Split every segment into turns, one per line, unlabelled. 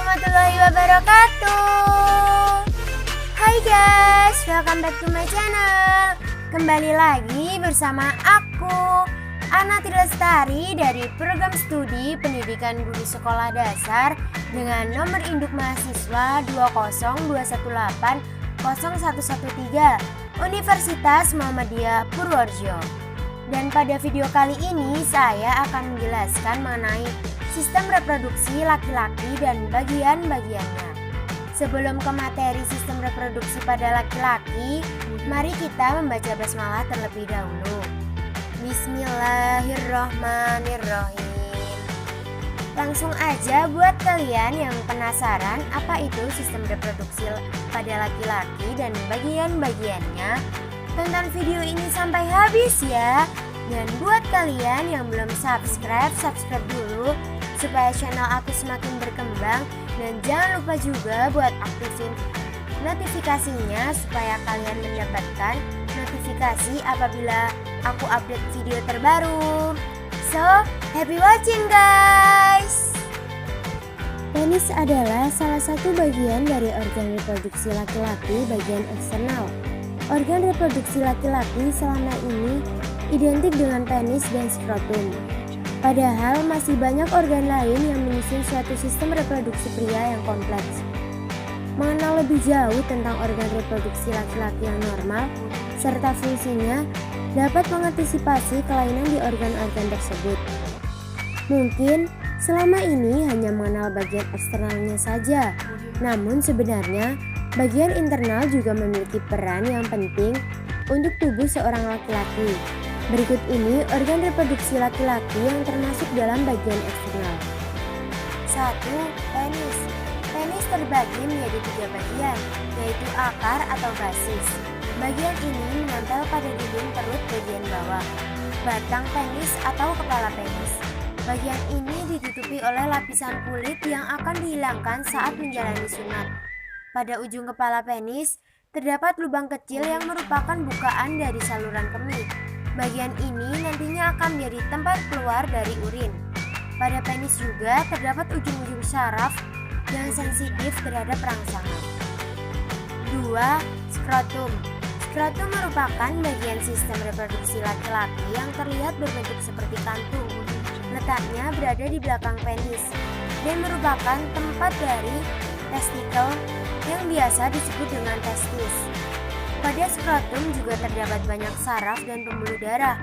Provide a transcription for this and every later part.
warahmatullahi wabarakatuh. Hai guys, welcome back to my channel. Kembali lagi bersama aku, Ana Lestari dari Program Studi Pendidikan Guru Sekolah Dasar dengan nomor induk mahasiswa 202180113 Universitas Muhammadiyah Purworejo. Dan pada video kali ini saya akan menjelaskan mengenai sistem reproduksi laki-laki dan bagian-bagiannya. Sebelum ke materi sistem reproduksi pada laki-laki, mari kita membaca basmalah terlebih dahulu. Bismillahirrohmanirrohim. Langsung aja buat kalian yang penasaran apa itu sistem reproduksi pada laki-laki dan bagian-bagiannya, tonton video ini sampai habis ya. Dan buat kalian yang belum subscribe dulu supaya channel aku semakin berkembang. Dan jangan lupa juga buat aktifin notifikasinya supaya kalian mendapatkan notifikasi apabila aku update video terbaru. So, happy watching guys! Penis adalah salah satu bagian dari organ reproduksi laki-laki bagian eksternal. Organ reproduksi laki-laki selama ini identik dengan penis dan skrotum. Padahal masih banyak organ lain yang menyusun suatu sistem reproduksi pria yang kompleks. Mengenal lebih jauh tentang organ reproduksi laki-laki yang normal serta fungsinya dapat mengantisipasi kelainan di organ-organ tersebut. Mungkin selama ini hanya mengenal bagian eksternalnya saja, namun sebenarnya bagian internal juga memiliki peran yang penting untuk tubuh seorang laki-laki. Berikut ini organ reproduksi laki-laki yang termasuk dalam bagian eksternal. 1. Penis. Penis terbagi menjadi 3 bagian, yaitu akar atau basis. Bagian ini menempel pada dinding perut bagian bawah, batang penis atau kepala penis. Bagian ini ditutupi oleh lapisan kulit yang akan dihilangkan saat menjalani sunat. Pada ujung kepala penis, terdapat lubang kecil yang merupakan bukaan dari saluran kemih. Bagian ini nantinya akan menjadi tempat keluar dari urin. Pada penis juga terdapat ujung-ujung saraf yang sensitif terhadap rangsangan. 2. Skrotum. Skrotum merupakan bagian sistem reproduksi laki-laki yang terlihat berbentuk seperti kantung. Letaknya berada di belakang penis dan merupakan tempat dari testikel yang biasa disebut dengan testis. Pada skrotum juga terdapat banyak saraf dan pembuluh darah.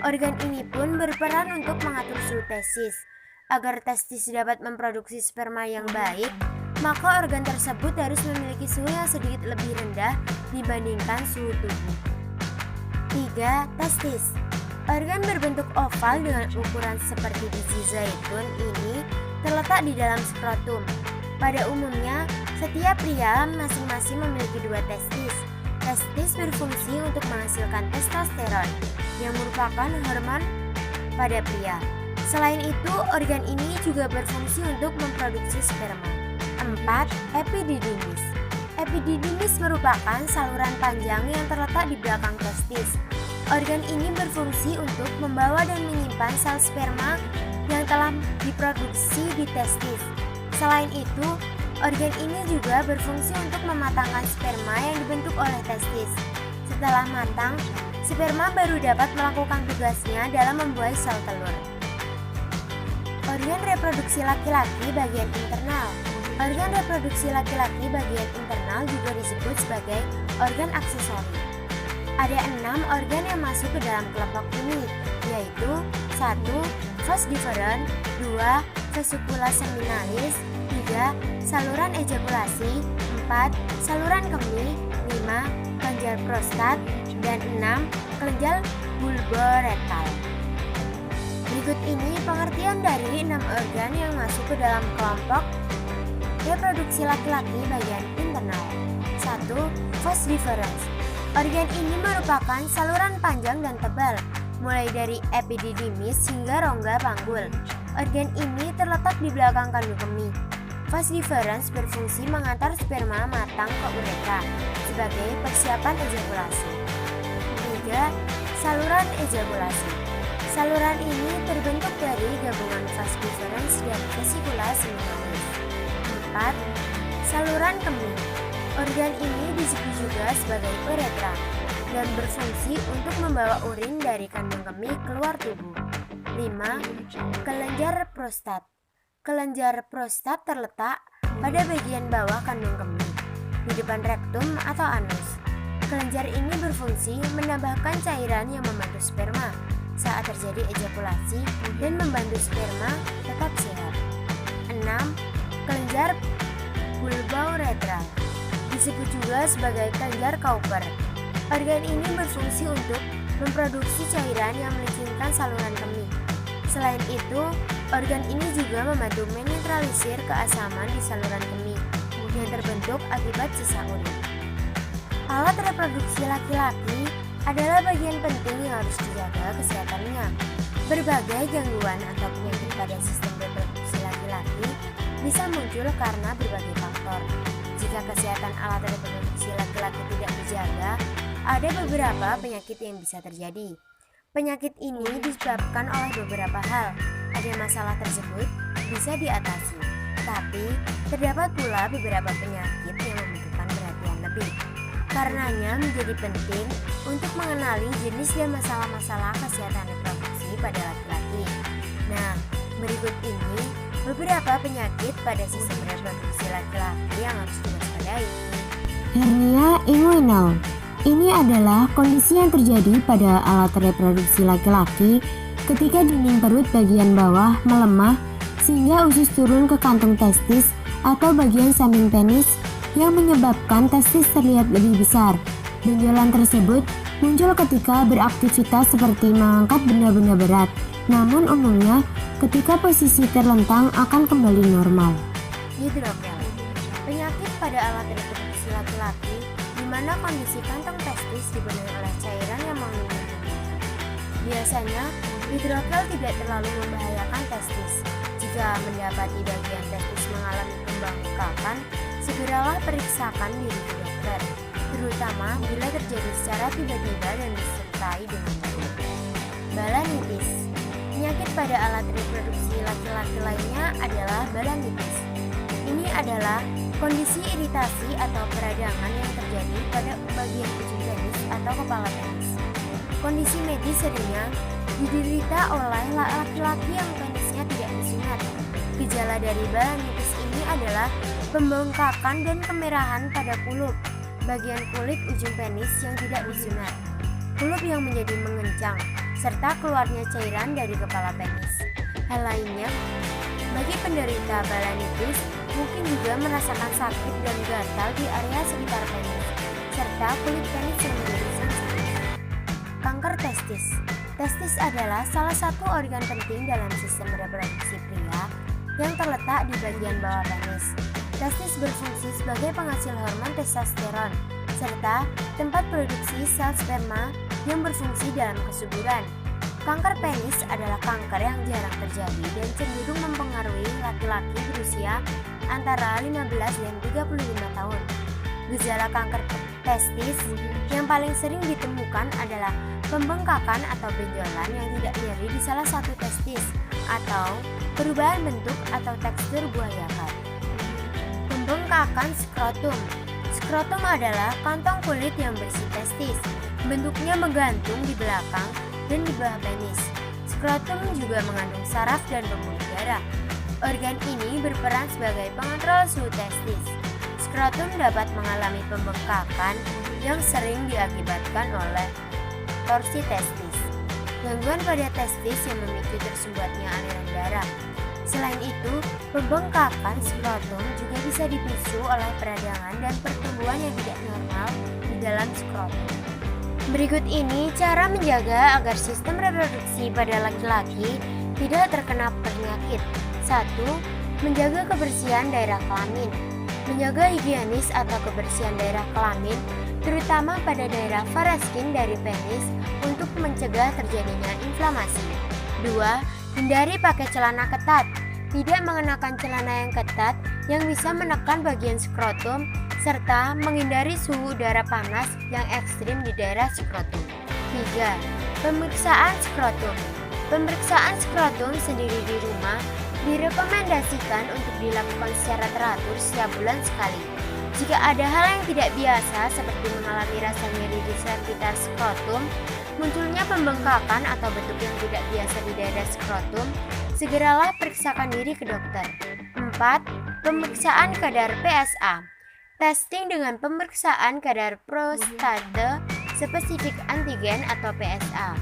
Organ ini pun berperan untuk mengatur suhu testis. Agar testis dapat memproduksi sperma yang baik, maka organ tersebut harus memiliki suhu yang sedikit lebih rendah dibandingkan suhu tubuh. 3. Testis. Organ berbentuk oval dengan ukuran seperti biji zaitun ini terletak di dalam skrotum. Pada umumnya, setiap pria masing-masing memiliki 2 testis. Testis berfungsi untuk menghasilkan testosteron yang merupakan hormon pada pria. Selain itu, organ ini juga berfungsi untuk memproduksi sperma. 4. Epididymis. Epididymis merupakan saluran panjang yang terletak di belakang testis. Organ ini berfungsi untuk membawa dan menyimpan sel sperma yang telah diproduksi di testis. Selain itu, organ ini juga berfungsi untuk mematangkan sperma yang dibentuk oleh testis. Setelah matang, sperma baru dapat melakukan tugasnya dalam membuai sel telur. Organ reproduksi laki-laki bagian internal. Organ reproduksi laki-laki bagian internal juga disebut sebagai organ aksesori. Ada 6 organ yang masuk ke dalam kelompok ini, yaitu 1. Vas deferens, 2. Vesicula seminalis, 3. Saluran ejakulasi, 4. Saluran kemih, 5. Kelenjar prostat, dan 6. Kelenjar bulboretal. Berikut ini pengertian dari 6 organ yang masuk ke dalam kelompok reproduksi laki-laki bagian internal. 1. Vas deferens. Organ ini merupakan saluran panjang dan tebal, mulai dari epididymis hingga rongga panggul. Organ ini terletak di belakang kandung kemih. Vas deferens berfungsi mengantar sperma matang ke ureta sebagai persiapan ejakulasi. 3. Saluran ejakulasi. Saluran ini terbentuk dari gabungan vas deferens dan vesicula seminalis. 4. 4. Saluran kemih. Organ ini disebut juga sebagai uretra dan berfungsi untuk membawa urin dari kandung kemih keluar tubuh. 5. Kelenjar prostat. Kelenjar prostat terletak pada bagian bawah kandung kemih, di depan rektum atau anus. Kelenjar ini berfungsi menambahkan cairan yang membantu sperma saat terjadi ejakulasi dan membantu sperma tetap sehat. 6. Kelenjar bulbouretral. Disebut juga sebagai kelenjar Cowper. Organ ini berfungsi untuk memproduksi cairan yang melicinkan saluran kemih. Selain itu, organ ini juga membantu menetralisir keasaman di saluran kemih yang terbentuk akibat sisa urin. Alat reproduksi laki-laki adalah bagian penting yang harus dijaga kesehatannya. Berbagai gangguan atau penyakit pada sistem reproduksi laki-laki bisa muncul karena berbagai faktor. Jika kesehatan alat reproduksi laki-laki tidak dijaga, ada beberapa penyakit yang bisa terjadi. Penyakit ini disebabkan oleh beberapa hal. Ada masalah tersebut bisa diatasi, tapi terdapat pula beberapa penyakit yang membutuhkan perhatian lebih. Karenanya menjadi penting untuk mengenali jenis dan masalah-masalah kesehatan reproduksi pada laki-laki. Nah, berikut ini beberapa penyakit pada sistem reproduksi laki-laki yang harus diwaspadai.
Hernia inguinal. Ini adalah kondisi yang terjadi pada alat reproduksi laki-laki ketika dinding perut bagian bawah melemah sehingga usus turun ke kantung testis atau bagian samping penis yang menyebabkan testis terlihat lebih besar. Benjolan tersebut muncul ketika beraktivitas seperti mengangkat benda-benda berat, namun umumnya ketika posisi terlentang akan kembali normal.
Hidrogel. Penyakit pada alat reproduksi laki-laki di mana kondisi kantong testis dipenuhi oleh cairan yang mengandung. Biasanya, hidrogel tidak terlalu membahayakan testis. Jika mendapati bagian testis mengalami pembengkakan, segeralah periksakan diri ke dokter, terutama bila terjadi secara tiba-tiba dan disertai dengan nyeri. Balanitis. Penyakit pada alat reproduksi laki-laki lainnya adalah balanitis. Ini adalah kondisi iritasi atau peradangan yang terjadi pada bagian ujung penis atau kepala penis. Kondisi medis seringnya diderita oleh laki-laki yang penisnya tidak disunat. Gejala dari balanitis ini adalah pembengkakan dan kemerahan pada kulup, bagian kulit ujung penis yang tidak disunat, kulup yang menjadi mengencang, serta keluarnya cairan dari kepala penis. Hal lainnya, bagi penderita balanitis mungkin juga merasakan sakit dan gatal di area sekitar penis, serta kulit penis yang menjadi sensitif. Kanker testis. Testis adalah salah satu organ penting dalam sistem reproduksi pria yang terletak di bagian bawah penis. Testis berfungsi sebagai penghasil hormon testosteron, serta tempat produksi sel sperma yang berfungsi dalam kesuburan. Kanker penis adalah kanker yang jarang terjadi dan cenderung mempengaruhi laki-laki berusia antara 15 dan 35 tahun. Gejala kanker testis yang paling sering ditemukan adalah pembengkakan atau benjolan yang tidak nyeri di salah satu testis atau perubahan bentuk atau tekstur buah yakar. Pembengkakan skrotum. Skrotum adalah kantong kulit yang berisi testis. Bentuknya menggantung di belakang dan di bawah penis. Skrotum juga mengandung saraf dan pembuluh darah. Organ ini berperan sebagai pengontrol suhu testis. Skrotum dapat mengalami pembengkakan yang sering diakibatkan oleh torsi testis, gangguan pada testis yang memicu tersumbatnya aliran darah. Selain itu, pembengkakan skrotum juga bisa dipicu oleh peradangan dan pertumbuhan yang tidak normal di dalam skrotum. Berikut ini cara menjaga agar sistem reproduksi pada laki-laki tidak terkena penyakit. 1. Menjaga kebersihan daerah kelamin. Menjaga higienis atau kebersihan daerah kelamin, terutama pada daerah paraskin dari penis untuk mencegah terjadinya inflamasi. 2. Hindari pakai celana ketat. Tidak mengenakan celana yang ketat yang bisa menekan bagian skrotum serta menghindari suhu udara panas yang ekstrim di daerah skrotum. 3. Pemeriksaan skrotum. Pemeriksaan skrotum sendiri di rumah Direkomendasikan untuk dilakukan secara teratur setiap bulan sekali. Jika ada hal yang tidak biasa seperti mengalami rasa nyeri di sekitar skrotum, munculnya pembengkakan atau bentuk yang tidak biasa di daerah skrotum, segeralah periksakan diri ke dokter. 4. Pemeriksaan kadar PSA. Testing dengan pemeriksaan kadar prostate spesifik antigen atau PSA.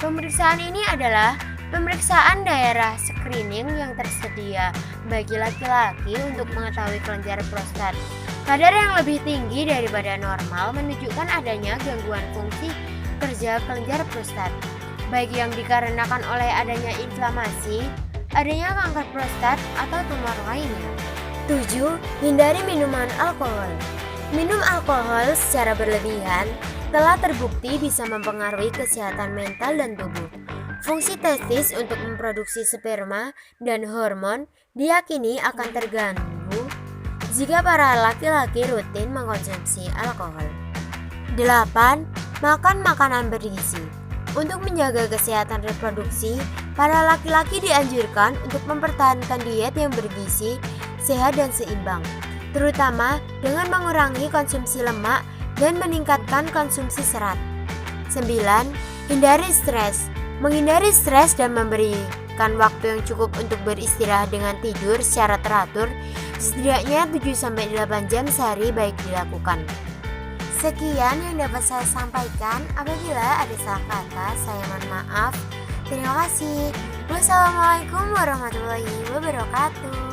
Pemeriksaan ini adalah pemeriksaan daerah screening yang tersedia bagi laki-laki untuk mengetahui kelenjar prostat. Kadar yang lebih tinggi daripada normal menunjukkan adanya gangguan fungsi kerja kelenjar prostat, baik yang dikarenakan oleh adanya inflamasi, adanya kanker prostat, atau tumor lainnya. 7. Hindari minuman alkohol. Minum alkohol secara berlebihan telah terbukti bisa mempengaruhi kesehatan mental dan tubuh. Fungsi testis untuk memproduksi sperma dan hormon diyakini akan terganggu jika para laki-laki rutin mengkonsumsi alkohol. 8. Makan makanan bergizi. Untuk menjaga kesehatan reproduksi, para laki-laki dianjurkan untuk mempertahankan diet yang bergizi, sehat dan seimbang, terutama dengan mengurangi konsumsi lemak dan meningkatkan konsumsi serat. 9. Hindari stres. Menghindari stres dan memberikan waktu yang cukup untuk beristirahat dengan tidur secara teratur, setidaknya 7-8 jam sehari baik dilakukan. Sekian yang dapat saya sampaikan. Apabila ada salah kata, saya mohon maaf. Terima kasih. Wassalamualaikum warahmatullahi wabarakatuh.